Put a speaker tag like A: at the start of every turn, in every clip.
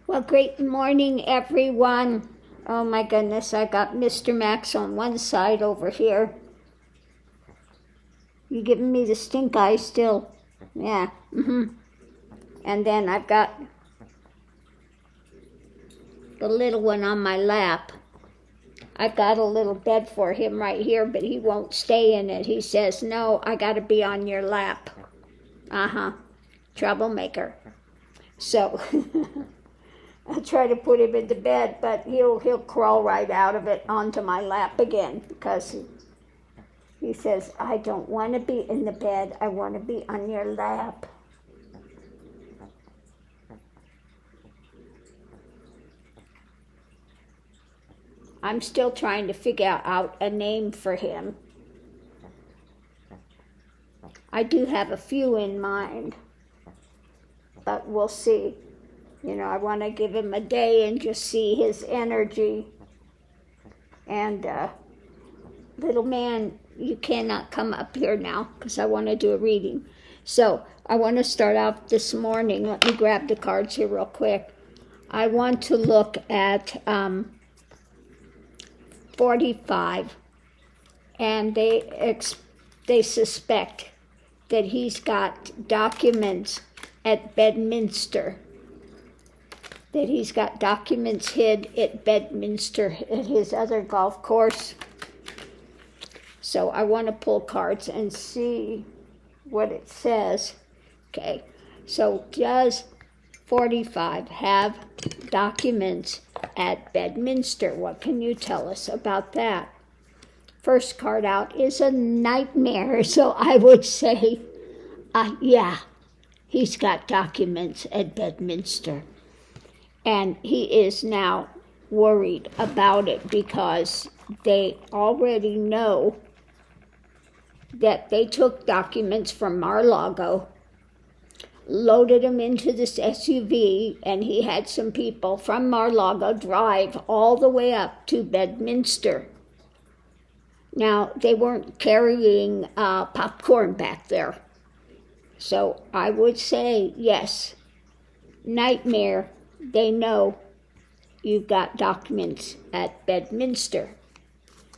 A: Well, great morning, everyone. Oh my goodness, I got Mr. Max on one side over here. You giving me the stink eye still? Yeah. And then I've got the little one on my lap. I've got a little bed for him right here, but he won't stay in it. He says, no, I got to be on your lap. Troublemaker. So I try to put him into bed, but he'll crawl right out of it onto my lap again because he says, I don't want to be in the bed. I want to be on your lap. I'm still trying to figure out a name for him. I do have a few in mind, but we'll see. You know, I want to give him a day and just see his energy. And little man, you cannot come up here now because I want to do a reading. So I want to start out this morning. Let me grab the cards here real quick. I want to look at 45, and they suspect that he's got documents at Bedminster. That he's got documents hid at Bedminster at his other golf course. So I want to pull cards and see what it says. Okay, so does 45 have documents at Bedminster? What can you tell us about that? First card out is a nightmare, so I would say, yeah, he's got documents at Bedminster. And he is now worried about it because they already know that they took documents from Mar-a-Lago, loaded them into this SUV, and he had some people from Mar-a-Lago drive all the way up to Bedminster. Now, they weren't carrying popcorn back there. So I would say, yes, nightmare. They know you've got documents at Bedminster.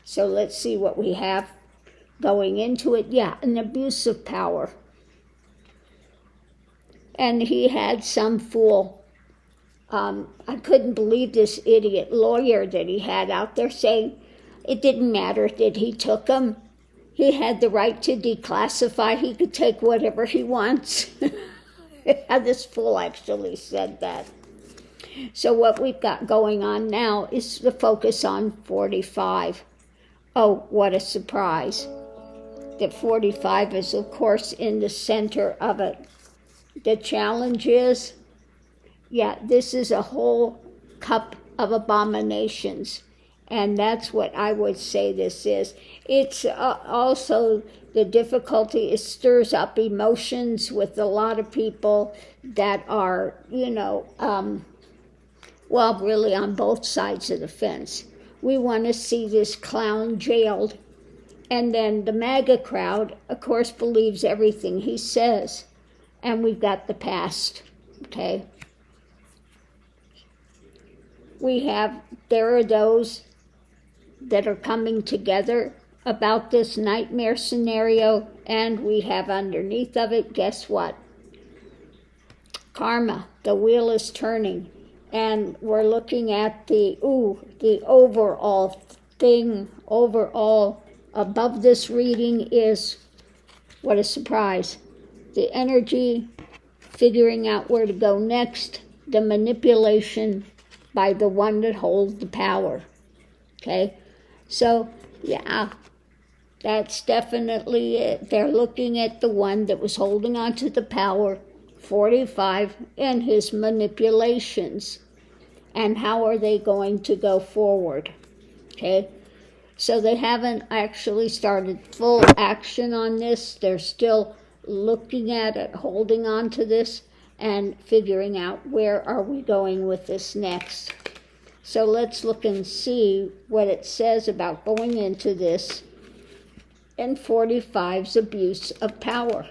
A: So let's see what we have going into it. Yeah, an abuse of power. And he had some fool. I couldn't believe this idiot lawyer that he had out there saying it didn't matter that he took them. He had the right to declassify. He could take whatever he wants. This fool actually said that. So what we've got going on now is the focus on 45. Oh, what a surprise. That 45 is, of course, in the center of it. The challenge is, yeah, this is a whole cup of abominations. And that's what I would say this is. It's also the difficulty, it stirs up emotions with a lot of people that are, really on both sides of the fence. We want to see this clown jailed. And then the MAGA crowd, of course, believes everything he says. And we've got the past, okay? There are those that are coming together about this nightmare scenario, and we have underneath of it, guess what? Karma, the wheel is turning. And we're looking at the overall thing. Overall, above this reading is, what a surprise, the energy, figuring out where to go next, the manipulation by the one that holds the power. Okay? So, yeah, that's definitely it. They're looking at the one that was holding on to the power, 45, and his manipulations. And how are they going to go forward? Okay? So they haven't actually started full action on this. They're still looking at it, holding on to this, and figuring out where are we going with this next. So let's look and see what it says about going into this and 45's abuse of power.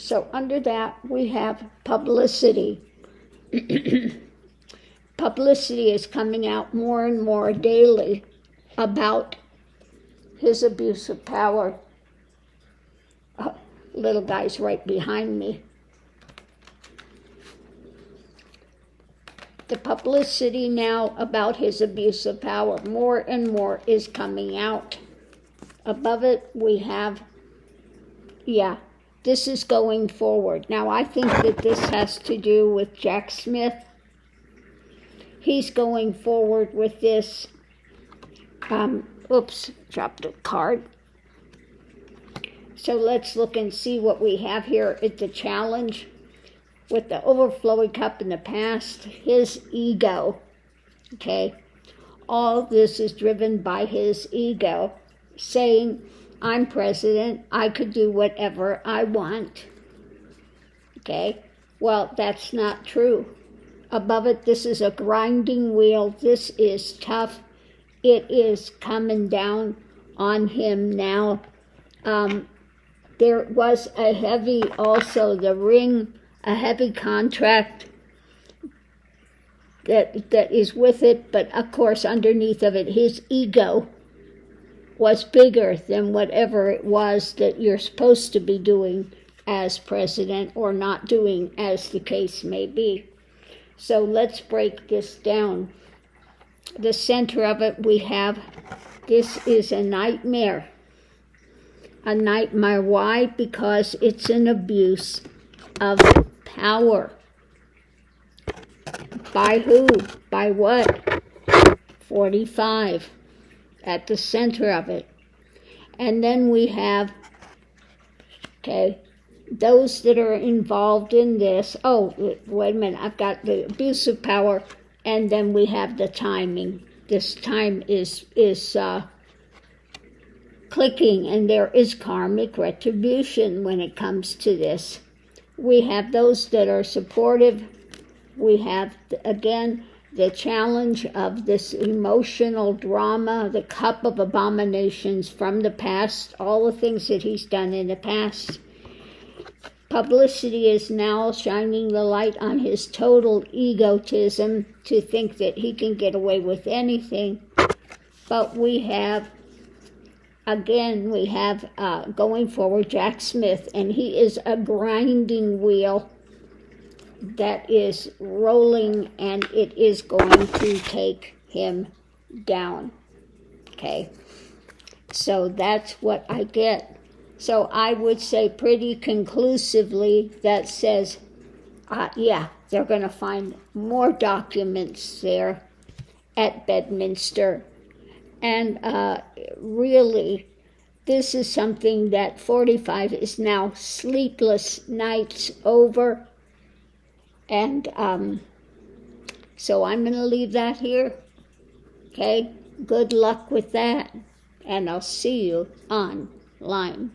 A: So under that, we have publicity. Publicity is coming out more and more daily about his abuse of power. Little guy's right behind me. The publicity now about his abuse of power, more and more is coming out. Above it, we have, this is going forward. Now, I think that this has to do with Jack Smith. He's going forward with this. Oops, dropped a card. So let's look and see what we have here at the challenge. With the overflowing cup in the past, his ego, okay? All this is driven by his ego, saying, I'm president, I could do whatever I want, okay? Well, that's not true. Above it, this is a grinding wheel. This is tough. It is coming down on him now. There was a heavy, also the ring, a heavy contract that is with it, but of course underneath of it, his ego was bigger than whatever it was that you're supposed to be doing as president or not doing, as the case may be. So let's break this down. The center of it we have, this is a nightmare. A nightmare. Why? Because it's an abuse of power. By who? By what? 45 at the center of it. And then we have, those that are involved in this. Oh, wait a minute. I've got the abuse of power, and then we have the timing. This time is clicking, and there is karmic retribution when it comes to this. We have those that are supportive. We have, again, the challenge of this emotional drama, the cup of abominations from the past, all the things that he's done in the past. Publicity is now shining the light on his total egotism to think that he can get away with anything. But we have, again, going forward Jack Smith, and he is a grinding wheel that is rolling, and it is going to take him down. Okay, so that's what I get. So I would say pretty conclusively that says, they're going to find more documents there at Bedminster. And really, this is something that 45 is now sleepless nights over. And so I'm going to leave that here. Okay, good luck with that. And I'll see you online.